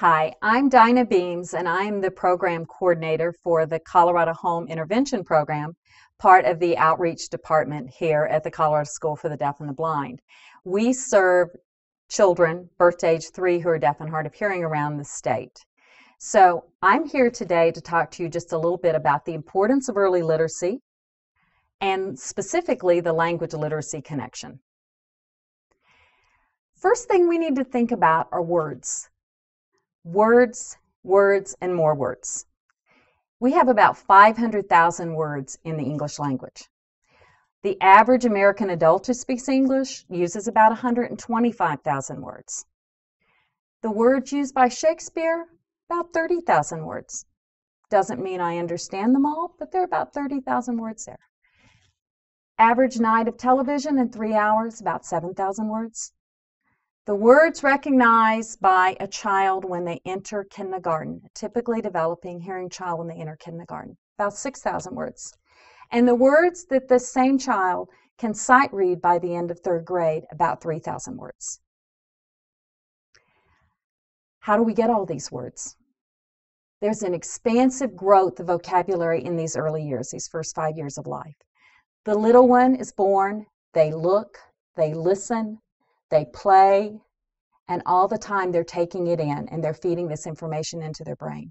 Hi, I'm Dinah Beams, and I'm the program coordinator for the Colorado Home Intervention Program, part of the outreach department here at the Colorado School for the Deaf and the Blind. We serve children birth to age 3 who are deaf and hard of hearing around the state. So I'm here today to talk to you just a little bit about the importance of early literacy and specifically the language literacy connection. First thing we need to think about are words. Words, words, and more words. We have about 500,000 words in the English language. The average American adult who speaks English uses about 125,000 words. The words used by Shakespeare, about 30,000 words. Doesn't mean I understand them all, but there are about 30,000 words there. Average night of television in 3 hours, about 7,000 words. The words recognized by a child when they enter kindergarten, a typically developing hearing child when they enter kindergarten, about 6,000 words. And the words that the same child can sight read by the end of 3rd grade, about 3,000 words. How do we get all these words? There's an expansive growth of vocabulary in these early years, these first 5 years of life. The little one is born, they look, they listen, they play, and all the time they're taking it in and they're feeding this information into their brain.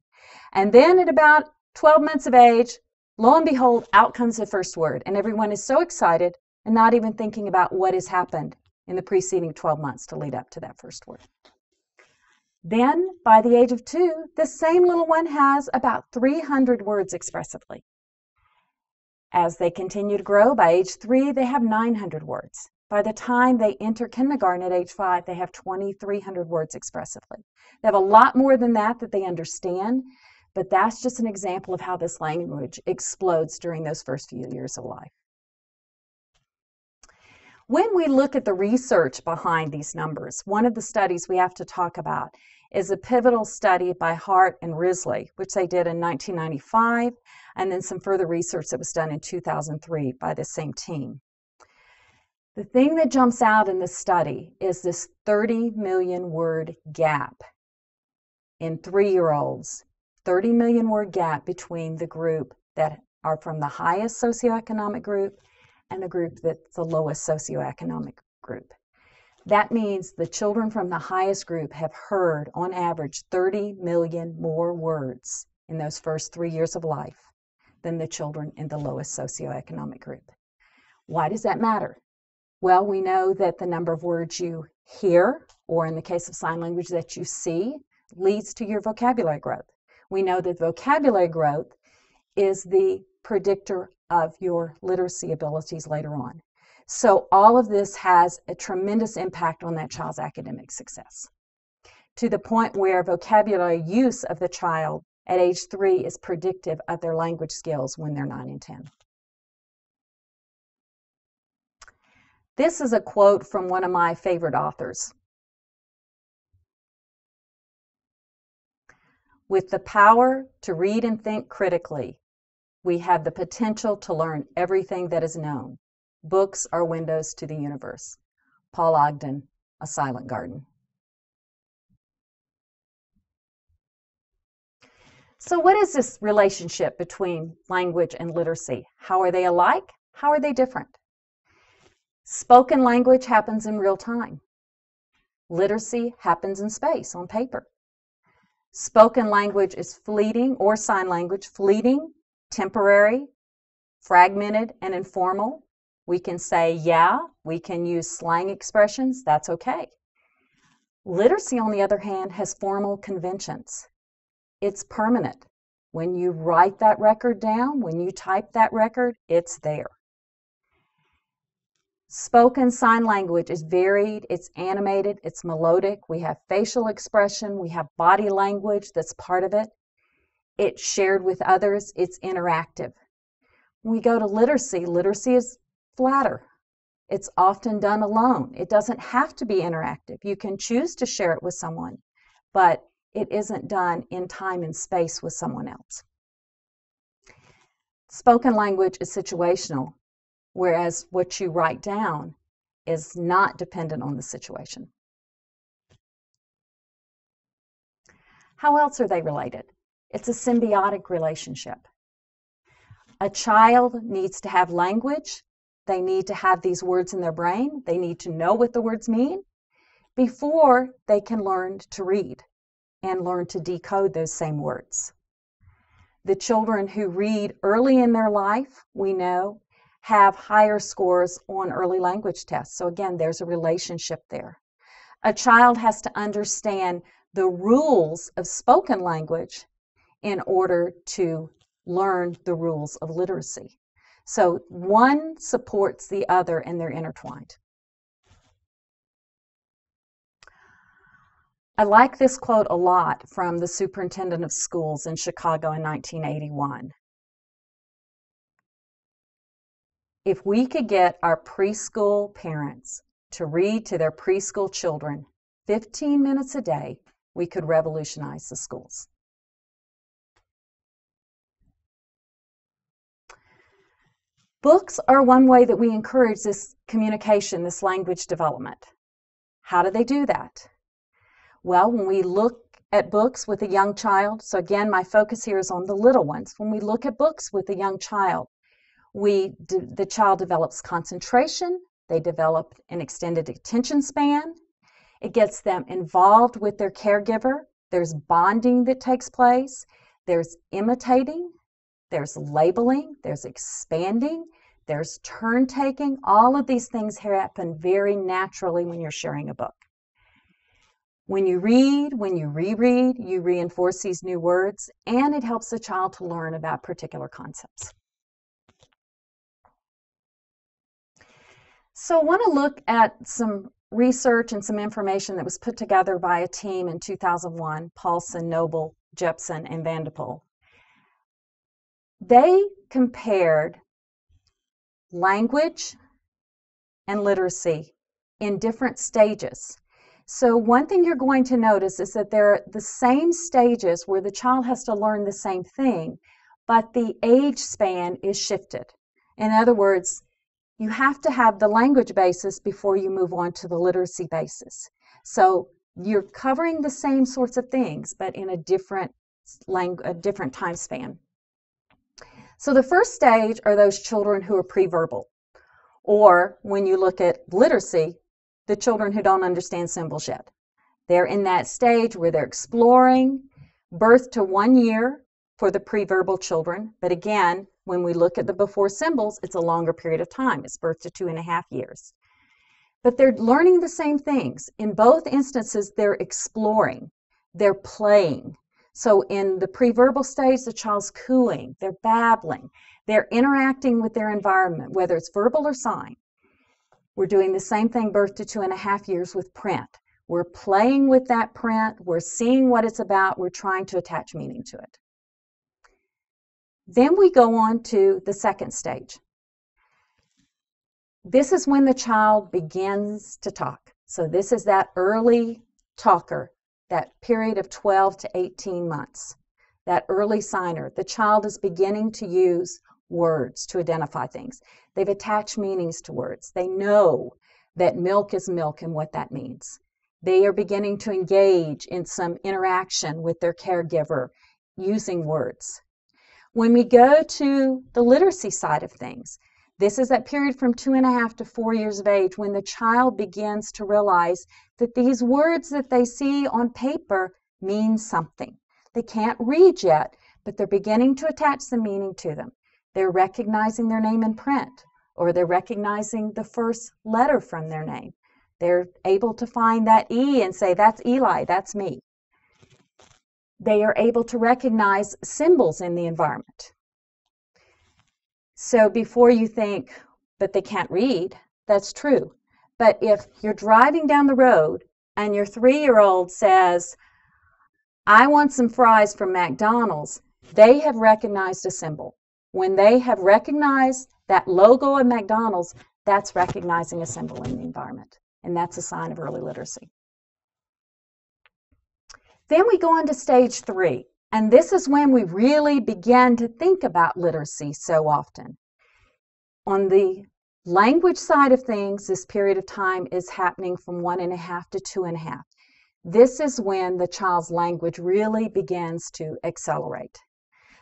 And then at about 12 months of age, lo and behold, out comes the first word. And everyone is so excited and not even thinking about what has happened in the preceding 12 months to lead up to that first word. Then by the age of 2, the same little one has about 300 words expressively. As they continue to grow, by age 3, they have 900 words. By the time they enter kindergarten at age 5, they have 2,300 words expressively. They have a lot more than that they understand, but that's just an example of how this language explodes during those first few years of life. When we look at the research behind these numbers, one of the studies we have to talk about is a pivotal study by Hart and Risley, which they did in 1995, and then some further research that was done in 2003 by the same team. The thing that jumps out in this study is this 30 million word gap in 3-year-olds, 30 million word gap between the group that are from the highest socioeconomic group and the group that's the lowest socioeconomic group. That means the children from the highest group have heard, on average, 30 million more words in those first 3 years of life than the children in the lowest socioeconomic group. Why does that matter? Well, we know that the number of words you hear, or in the case of sign language that you see, leads to your vocabulary growth. We know that vocabulary growth is the predictor of your literacy abilities later on. So all of this has a tremendous impact on that child's academic success, to the point where vocabulary use of the child at age 3 is predictive of their language skills when they're 9 and 10. This is a quote from one of my favorite authors. With the power to read and think critically, we have the potential to learn everything that is known. Books are windows to the universe. Paul Ogden, A Silent Garden. So what is this relationship between language and literacy? How are they alike? How are they different? Spoken language happens in real time. Literacy happens in space, on paper. Spoken language is fleeting, or sign language, fleeting, temporary, fragmented, and informal. We can say, yeah, we can use slang expressions, that's okay. Literacy, on the other hand, has formal conventions. It's permanent. When you write that record down, when you type that record, it's there. Spoken sign language is varied, it's animated, it's melodic. We have facial expression, we have body language that's part of it. It's shared with others, it's interactive. When we go to literacy, literacy is flatter. It's often done alone. It doesn't have to be interactive. You can choose to share it with someone, but it isn't done in time and space with someone else. Spoken language is situational, whereas what you write down is not dependent on the situation. How else are they related? It's a symbiotic relationship. A child needs to have language. They need to have these words in their brain. They need to know what the words mean before they can learn to read and learn to decode those same words. The children who read early in their life, we know, have higher scores on early language tests. So again, there's a relationship there. A child has to understand the rules of spoken language in order to learn the rules of literacy. So one supports the other and they're intertwined. I like this quote a lot from the superintendent of schools in Chicago in 1981. If we could get our preschool parents to read to their preschool children 15 minutes a day, we could revolutionize the schools. Books are one way that we encourage this communication, this language development. How do they do that? Well, when we look at books with a young child, so again, my focus here is on the little ones. When we look at books with a young child, the child develops concentration, they develop an extended attention span, it gets them involved with their caregiver, there's bonding that takes place, there's imitating, there's labeling, there's expanding, there's turn taking. All of these things happen very naturally when you're sharing a book. When you read, when you reread, you reinforce these new words, and it helps the child to learn about particular concepts. So I want to look at some research and some information that was put together by a team in 2001, Paulson, Noble, Jepson, and Vanderpool. They compared language and literacy in different stages. So one thing you're going to notice is that they're the same stages where the child has to learn the same thing, but the age span is shifted. In other words, you have to have the language basis before you move on to the literacy basis. So you're covering the same sorts of things, but in a different time span. So the first stage are those children who are pre-verbal, or when you look at literacy, the children who don't understand symbols yet. They're in that stage where they're exploring, birth to 1 year for the pre-verbal children. But again, when we look at the before symbols, it's a longer period of time. It's birth to 2.5 years. But they're learning the same things. In both instances, they're exploring, they're playing. So in the pre-verbal stage, the child's cooing, they're babbling, they're interacting with their environment, whether it's verbal or sign. We're doing the same thing birth to 2.5 years with print. We're playing with that print, we're seeing what it's about, we're trying to attach meaning to it. Then we go on to the second stage. This is when the child begins to talk. So this is that early talker, that period of 12 to 18 months, that early signer. The child is beginning to use words to identify things. They've attached meanings to words. They know that milk is milk and what that means. They are beginning to engage in some interaction with their caregiver using words. When we go to the literacy side of things, this is that period from 2.5 to 4 years of age when the child begins to realize that these words that they see on paper mean something. They can't read yet, but they're beginning to attach some meaning to them. They're recognizing their name in print, or they're recognizing the first letter from their name. They're able to find that E and say, that's Eli, that's me. They are able to recognize symbols in the environment. So before you think, but they can't read, that's true. But if you're driving down the road and your 3-year-old says, I want some fries from McDonald's, they have recognized a symbol. When they have recognized that logo of McDonald's, that's recognizing a symbol in the environment. And that's a sign of early literacy. Then we go on to stage 3. And this is when we really begin to think about literacy so often. On the language side of things, this period of time is happening from 1.5 to 2.5. This is when the child's language really begins to accelerate.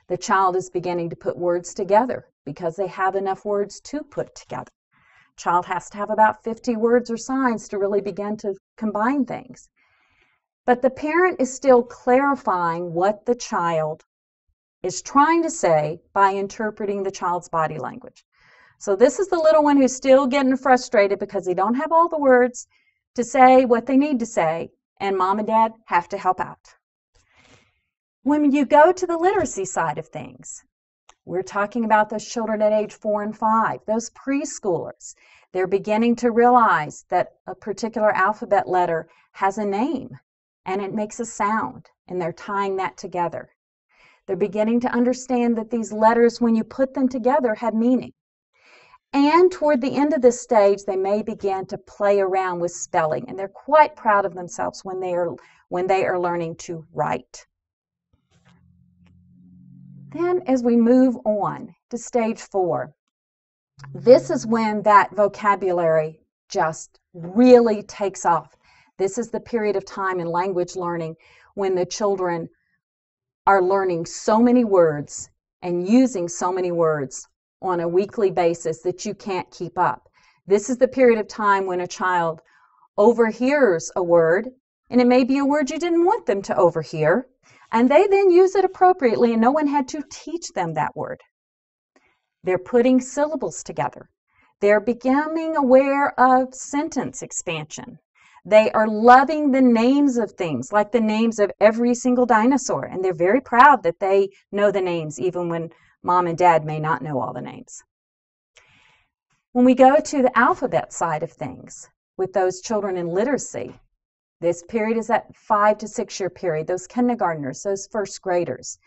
The child is beginning to put words together because they have enough words to put together. Child has to have about 50 words or signs to really begin to combine things. But the parent is still clarifying what the child is trying to say by interpreting the child's body language. So this is the little one who's still getting frustrated because they don't have all the words to say what they need to say, and mom and dad have to help out. When you go to the literacy side of things, we're talking about those children at age 4 and 5, those preschoolers. They're beginning to realize that a particular alphabet letter has a name and it makes a sound, and they're tying that together. They're beginning to understand that these letters, when you put them together, have meaning. And toward the end of this stage, they may begin to play around with spelling, and they're quite proud of themselves when they are learning to write. Then as we move on to stage 4, this is when that vocabulary just really takes off. This is the period of time in language learning when the children are learning so many words and using so many words on a weekly basis that you can't keep up. This is the period of time when a child overhears a word, and it may be a word you didn't want them to overhear, and they then use it appropriately, and no one had to teach them that word. They're putting syllables together. They're becoming aware of sentence expansion. They are loving the names of things, like the names of every single dinosaur, and they're very proud that they know the names, even when mom and dad may not know all the names. When we go to the alphabet side of things, with those children in literacy, this period is that 5 to 6 year period, those kindergartners, those first graders.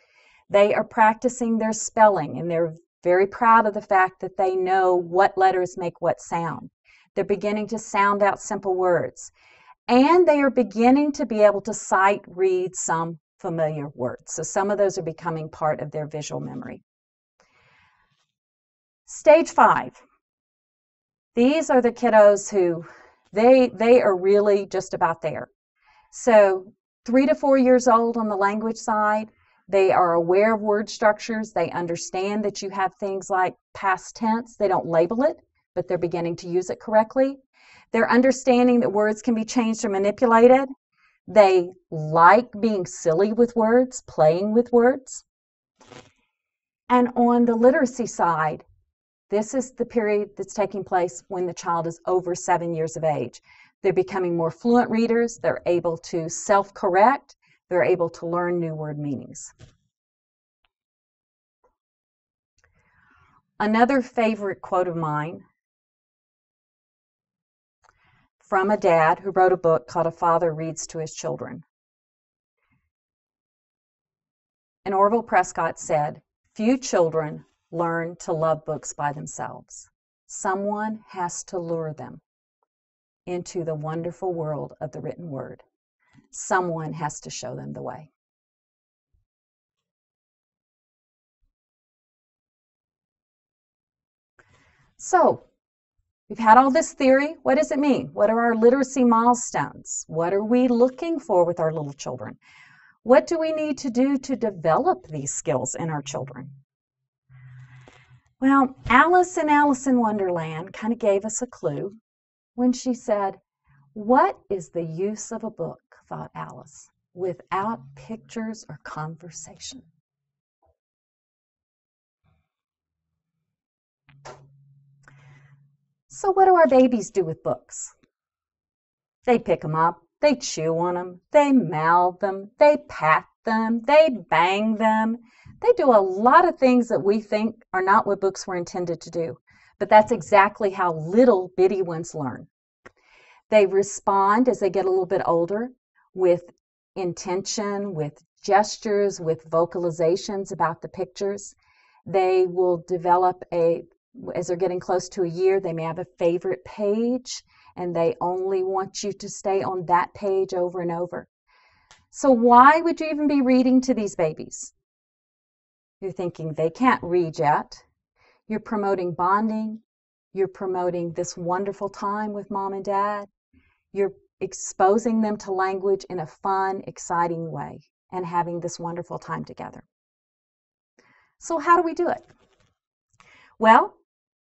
They are practicing their spelling, and they're very proud of the fact that they know what letters make what sound. They're beginning to sound out simple words. And they are beginning to be able to sight read some familiar words. So some of those are becoming part of their visual memory. Stage 5. These are the kiddos who they are really just about there. So 3 to 4 years old on the language side, they are aware of word structures. They understand that you have things like past tense. They don't label it, but they're beginning to use it correctly. They're understanding that words can be changed or manipulated. They like being silly with words, playing with words. And on the literacy side, this is the period that's taking place when the child is over 7 years of age. They're becoming more fluent readers. They're able to self-correct. They're able to learn new word meanings. Another favorite quote of mine from a dad who wrote a book called A Father Reads to His Children. And Orville Prescott said, "Few children learn to love books by themselves. Someone has to lure them into the wonderful world of the written word. Someone has to show them the way." So, we've had all this theory. What does it mean? What are our literacy milestones? What are we looking for with our little children? What do we need to do to develop these skills in our children? Well, Alice in Alice in Wonderland kind of gave us a clue when she said, "What is the use of a book," thought Alice, "without pictures or conversation?" So what do our babies do with books? They pick them up, they chew on them, they mouth them, they pat them, they bang them. They do a lot of things that we think are not what books were intended to do. But that's exactly how little bitty ones learn. They respond as they get a little bit older with intention, with gestures, with vocalizations about the pictures. They will develop as they're getting close to a year, they may have a favorite page, and they only want you to stay on that page over and over. So why would you even be reading to these babies? You're thinking they can't read yet. You're promoting bonding. You're promoting this wonderful time with mom and dad. You're exposing them to language in a fun, exciting way, and having this wonderful time together. So how do we do it? Well,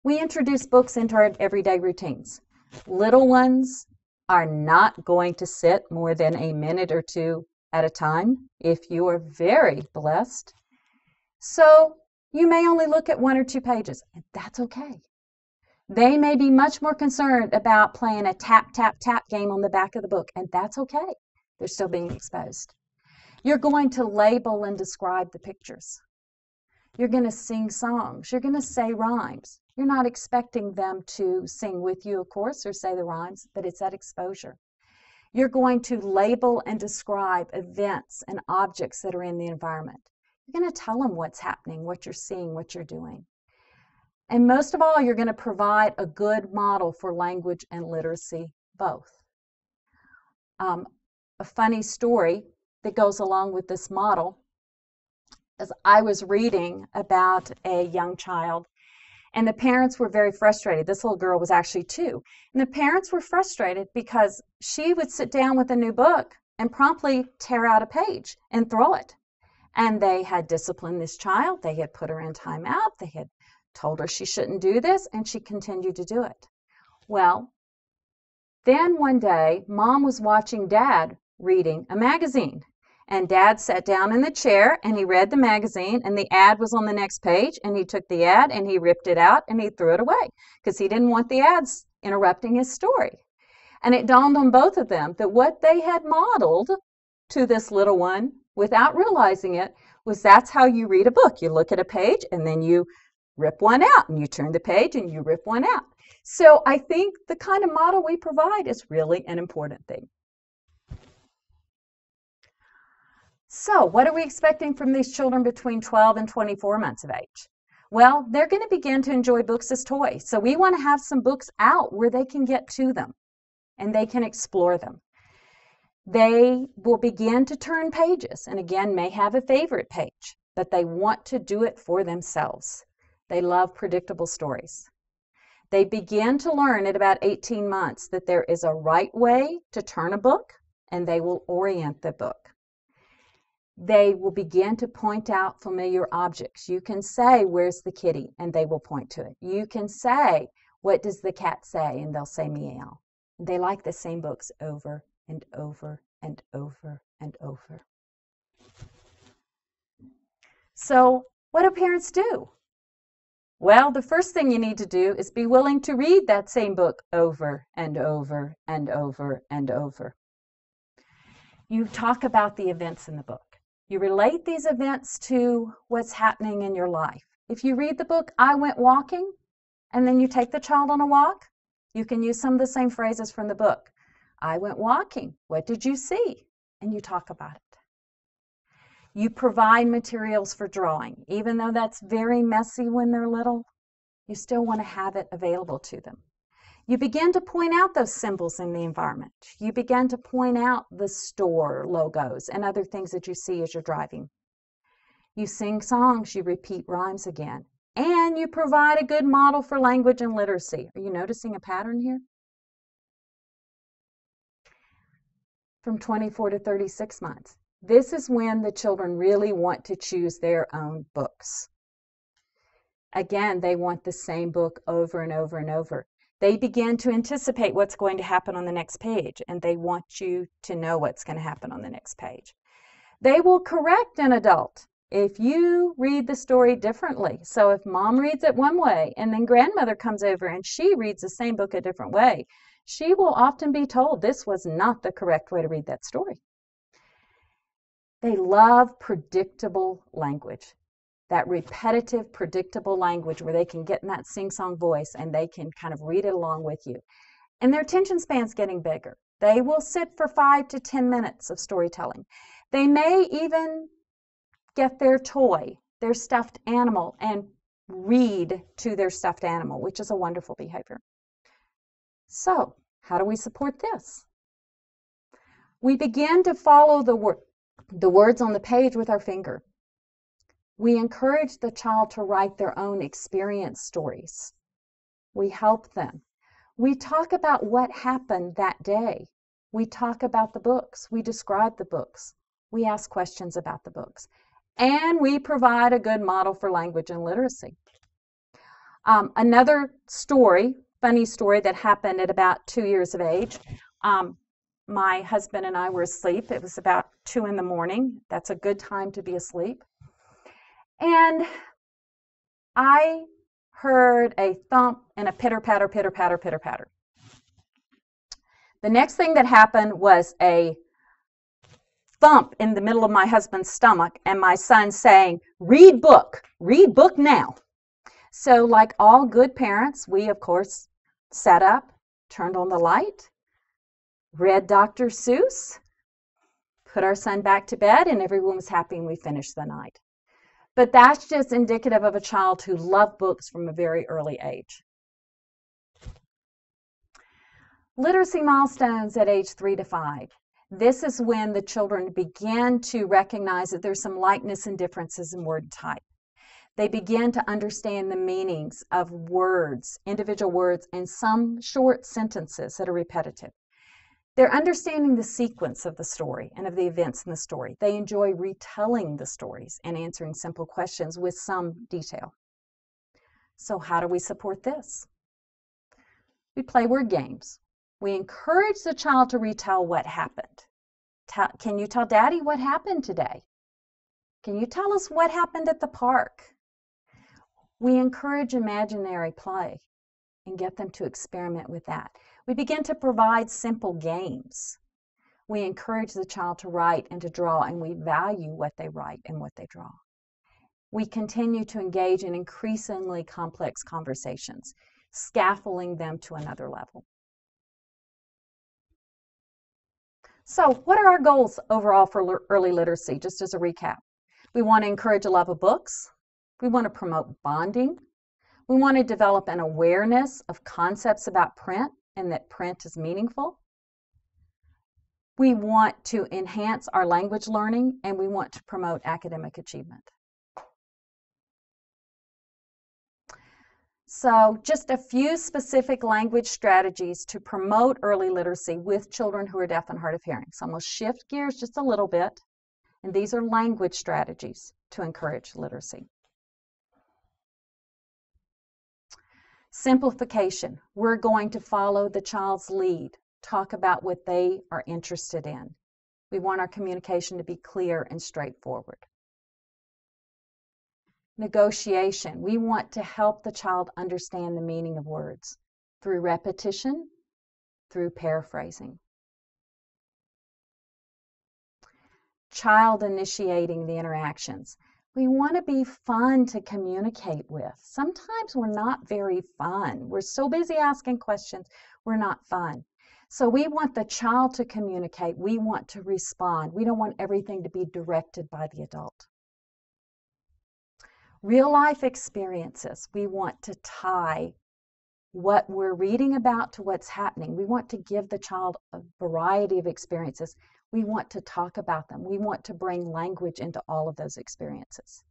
we introduce books into our everyday routines. Little ones are not going to sit more than a minute or two at a time if you are very blessed. So you may only look at 1 or 2 pages, and that's okay. They may be much more concerned about playing a tap, tap, tap game on the back of the book, and that's okay. They're still being exposed. You're going to label and describe the pictures. You're going to sing songs. You're going to say rhymes. You're not expecting them to sing with you, of course, or say the rhymes, but it's that exposure. You're going to label and describe events and objects that are in the environment. You're going to tell them what's happening, what you're seeing, what you're doing. And most of all, you're going to provide a good model for language and literacy, both. A funny story that goes along with this model is I was reading about a young child, and the parents were very frustrated. This little girl was actually 2. And the parents were frustrated because she would sit down with a new book and promptly tear out a page and throw it. And they had disciplined this child. They had put her in timeout. They had told her she shouldn't do this, and she continued to do it. Well, then one day, Mom was watching Dad reading a magazine. And Dad sat down in the chair, and he read the magazine, and the ad was on the next page, and he took the ad, and he ripped it out, and he threw it away because he didn't want the ads interrupting his story. And it dawned on both of them that what they had modeled to this little one, without realizing it, was that's how you read a book. You look at a page, and then you rip one out, and you turn the page, and you rip one out. So I think the kind of model we provide is really an important thing. So what are we expecting from these children between 12 and 24 months of age? Well, they're going to begin to enjoy books as toys. So we want to have some books out where they can get to them and they can explore them. They will begin to turn pages and again may have a favorite page, but they want to do it for themselves. They love predictable stories. They begin to learn at about 18 months that there is a right way to turn a book, and they will orient the book. They will begin to point out familiar objects. You can say, "Where's the kitty?" and they will point to it. You can say, "What does the cat say?" and they'll say, "Meow." They like the same books over and over and over and over. So what do parents do? Well, the first thing you need to do is be willing to read that same book over and over and over and over. You talk about the events in the book. You relate these events to what's happening in your life. If you read the book, "I Went Walking," and then you take the child on a walk, you can use some of the same phrases from the book. "I went walking. What did you see?" And you talk about it. You provide materials for drawing. Even though that's very messy when they're little, you still want to have it available to them. You begin to point out those symbols in the environment. You begin to point out the store logos and other things that you see as you're driving. You sing songs, you repeat rhymes again, and you provide a good model for language and literacy. Are you noticing a pattern here? From 24 to 36 months. This is when the children really want to choose their own books. Again, they want the same book over and over and over. They begin to anticipate what's going to happen on the next page, and they want you to know what's going to happen on the next page. They will correct an adult if you read the story differently. So if mom reads it one way, and then grandmother comes over and she reads the same book a different way, she will often be told this was not the correct way to read that story. They love predictable language, that repetitive, predictable language where they can get in that sing-song voice and they can kind of read it along with you. And their attention span's getting bigger. They will sit for 5 to 10 minutes of storytelling. They may even get their toy, their stuffed animal, and read to their stuffed animal, which is a wonderful behavior. So, how do we support this? We begin to follow the words on the page with our finger. We encourage the child to write their own experience stories. We help them. We talk about what happened that day. We talk about the books. We describe the books. We ask questions about the books. And we provide a good model for language and literacy. Another story, funny story that happened at about 2 years of age. My husband and I were asleep. It was about 2 in the morning. That's a good time to be asleep. And I heard a thump and a pitter patter, pitter patter, pitter patter. The next thing that happened was a thump in the middle of my husband's stomach and my son saying, read book now. So like all good parents, we of course sat up, turned on the light, read Dr. Seuss, put our son back to bed, and everyone was happy and we finished the night. But that's just indicative of a child who loved books from a very early age. Literacy milestones at age 3 to 5. This is when the children begin to recognize that there's some likeness and differences in word type. They begin to understand the meanings of words, individual words, and some short sentences that are repetitive. They're understanding the sequence of the story and of the events in the story. They enjoy retelling the stories and answering simple questions with some detail. So how do we support this? We play word games. We encourage the child to retell what happened. Can you tell Daddy what happened today? Can you tell us what happened at the park? We encourage imaginary play and get them to experiment with that. We begin to provide simple games. We encourage the child to write and to draw, and we value what they write and what they draw. We continue to engage in increasingly complex conversations, scaffolding them to another level. So what are our goals overall for early literacy, just as a recap? We want to encourage a love of books. We want to promote bonding. We want to develop an awareness of concepts about print and that print is meaningful. We want to enhance our language learning, and we want to promote academic achievement. So just a few specific language strategies to promote early literacy with children who are deaf and hard of hearing. So I'm going to shift gears just a little bit, and these are language strategies to encourage literacy. Simplification. We're going to follow the child's lead, talk about what they are interested in. We want our communication to be clear and straightforward. Negotiation. We want to help the child understand the meaning of words through repetition, through paraphrasing. Child initiating the interactions. We want to be fun to communicate with. Sometimes we're not very fun. We're so busy asking questions, we're not fun. So we want the child to communicate. We want to respond. We don't want everything to be directed by the adult. Real life experiences. We want to tie what we're reading about to what's happening. We want to give the child a variety of experiences. We want to talk about them. We want to bring language into all of those experiences.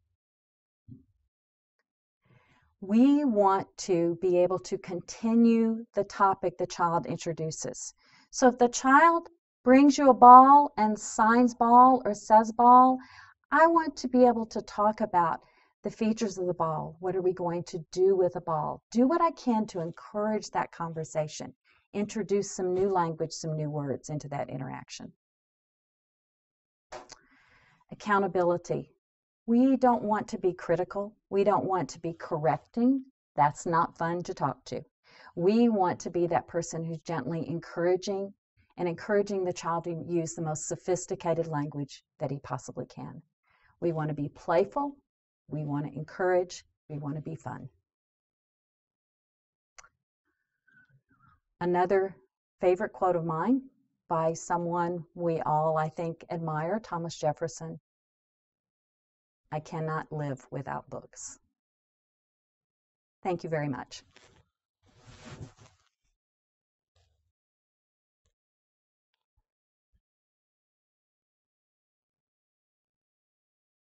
We want to be able to continue the topic the child introduces. So if the child brings you a ball and signs ball or says ball, I want to be able to talk about the features of the ball. What are we going to do with a ball? Do what I can to encourage that conversation. Introduce some new language, some new words into that interaction. Accountability. We don't want to be critical. We don't want to be correcting. That's not fun to talk to. We want to be that person who's gently encouraging and encouraging the child to use the most sophisticated language that he possibly can. We want to be playful. We want to encourage. We want to be fun. Another favorite quote of mine by someone we all, I think, admire, Thomas Jefferson. I cannot live without books. Thank you very much.